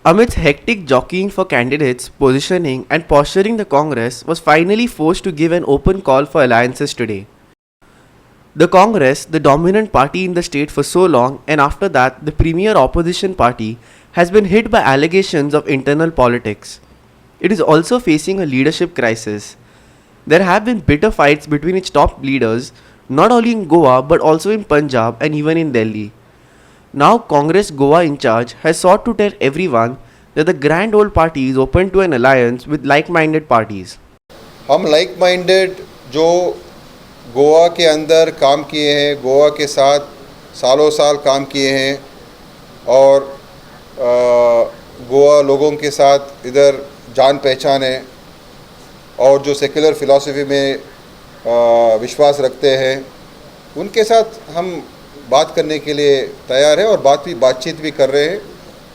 Amidst hectic jockeying for candidates, positioning, and posturing, the Congress was finally forced to give an open call for alliances today. The Congress, the dominant party in the state for so long, and after that, the premier opposition party, has been hit by allegations of internal politics. It is also facing a leadership crisis. There have been bitter fights between its top leaders, not only in Goa but also in Punjab and even in Delhi. Now, Congress Goa in charge has sought to tell everyone that the grand old party is open to an alliance with like minded parties. हम like minded जो गोवा के अंदर काम किए हैं, गोवा के साथ सालों साल काम किए हैं और गोवा लोगों के साथ इधर जान पहचान है और जो सेक्युलर फ़िलासफ़ी में विश्वास रखते हैं, उनके साथ हम बात करने के लिए तैयार है और बातचीत भी कर रहे हैं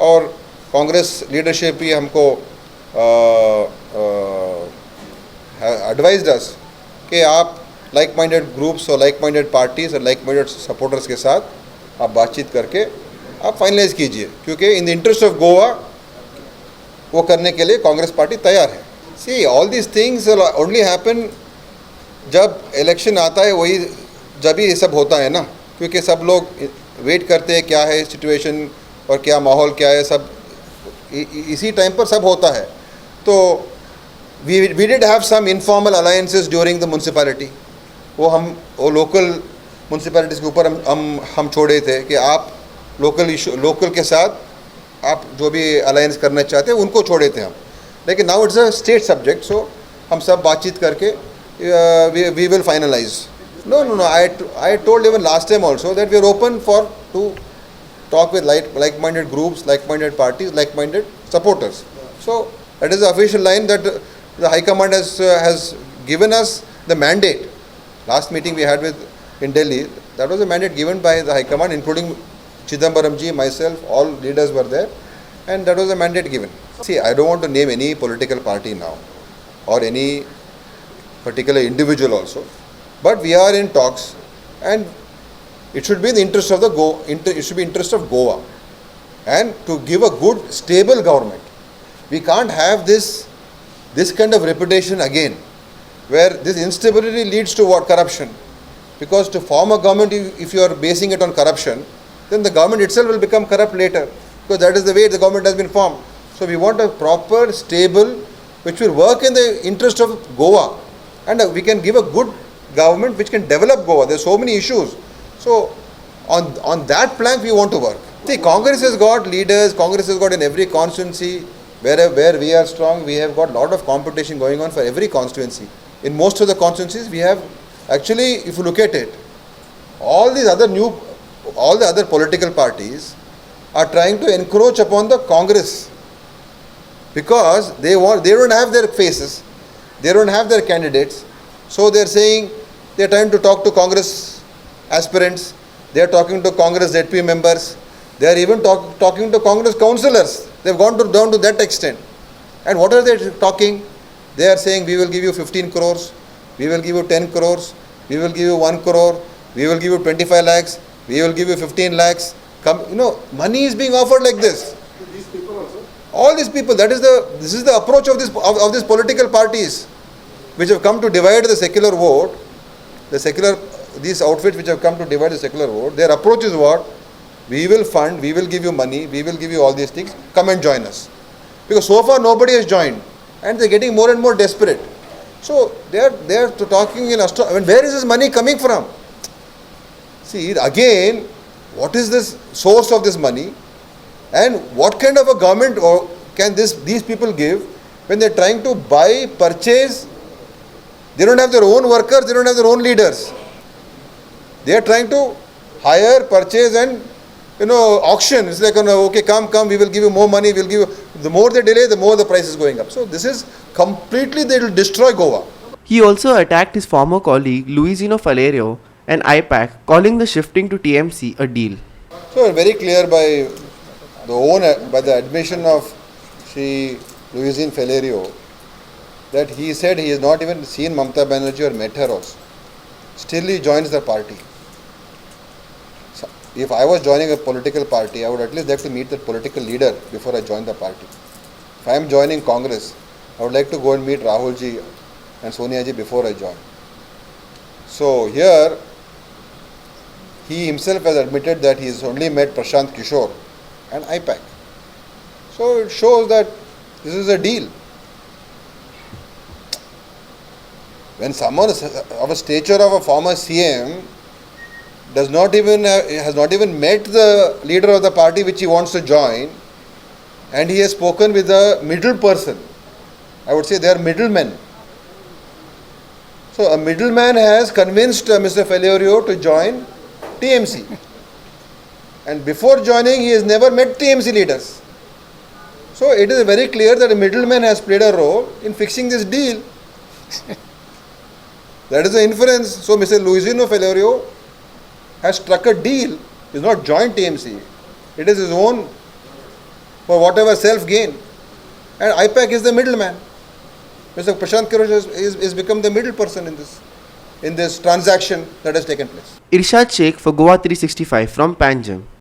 और कांग्रेस लीडरशिप भी हमको एडवाइज्ड अस कि आप लाइक माइंडेड ग्रुप्स और लाइक माइंडेड पार्टीज़ और लाइक माइंडेड सपोर्टर्स के साथ आप बातचीत करके आप फाइनलाइज कीजिए, क्योंकि in the interest of Goa वो करने के लिए कांग्रेस पार्टी तैयार है. See all these things only happen जब इलेक्शन आता है, वही जब ही ये सब होता है ना, क्योंकि सब लोग वेट करते हैं क्या है सिचुएशन और क्या माहौल क्या है, सब इसी टाइम पर सब होता है. तो we did have some informal alliances during the municipality. वो लोकल म्यूनसिपैलिटीज़ के ऊपर हम छोड़े थे कि आप लोकल के साथ आप जो भी अलायंस करना चाहते हैं उनको छोड़े थे हम. लेकिन now it's a state subject, so हम सब बातचीत करके we will finalise. No. I told even last time also that we are open to talk with like-minded groups, like-minded parties, like-minded supporters. So that is the official line that the High Command has given us the mandate. Last meeting we had in Delhi, that was a mandate given by the High Command, including Chidambaram ji, myself, all leaders were there, and that was a mandate given. See, I don't want to name any political party now or any particular individual also. But we are in talks, and it should be in the interest of it should be interest of Goa, and to give a good, stable government. We can't have this kind of reputation again, where this instability leads to what? Corruption. Because to form a government, if you are basing it on corruption, then the government itself will become corrupt later, because that is the way the government has been formed. So we want a proper, stable, which will work in the interest of Goa, and we can give a good government which can develop Goa. There are so many issues. So on that plank we want to work. See, Congress has got leaders, Congress has got in every constituency, where we are strong, we have got a lot of competition going on for every constituency. In most of the constituencies we have, actually if you look at it, all the other political parties are trying to encroach upon the Congress, because they don't have their faces, they don't have their candidates. So they are saying, they are trying to talk to Congress aspirants, they are talking to Congress ZP members, they are even talking to Congress councillors. They have gone down to that extent. And what are they talking? They are saying, we will give you 15 crores, we will give you 10 crores, we will give you 1 crore, we will give you 25 lakhs, we will give you 15 lakhs. Money is being offered like this. These people also? All these people, this is the approach of these political parties, which have come to divide the secular vote. These outfits which have come to divide the secular vote, their approach is what? We will fund, we will give you money, we will give you all these things, come and join us. Because so far nobody has joined, and they are getting more and more desperate. So they are talking in where is this money coming from? See, again, what is this source of this money, and what kind of a government can these people give when they are trying to purchase? They don't have their own workers, they don't have their own leaders. They are trying to hire, purchase and auction. It's like, okay, come, we will give you more money, we'll give you. The more they delay, the more the price is going up. So this is completely, they will destroy Goa. He also attacked his former colleague Luisino Falerio and IPAC, calling the shifting to TMC a deal. So very clear by the admission of Shri Luisino Falerio, that he said he has not even seen Mamata Banerjee or met her also. Still he joins the party. if I was joining a political party, I would at least like to meet the political leader before I join the party. If I am joining Congress, I would like to go and meet Rahul ji and Sonia ji before I join. So here, he himself has admitted that he has only met Prashant Kishore and IPAC. So it shows that this is a deal. When someone of a stature of a former CM has not even met the leader of the party which he wants to join, and he has spoken with a middle person, I would say they are middlemen. So a middleman has convinced Mr. Falerio to join TMC, and before joining he has never met TMC leaders. So it is very clear that a middleman has played a role in fixing this deal. That is the inference. So Mr. Luisino Falerio has struck a deal. He has not joined TMC. It is his own for whatever self-gain. And IPAC is the middleman. Mr. Prashant Kishore is become the middle person in this transaction that has taken place. Irshad Sheikh for Goa 365 from Panjim.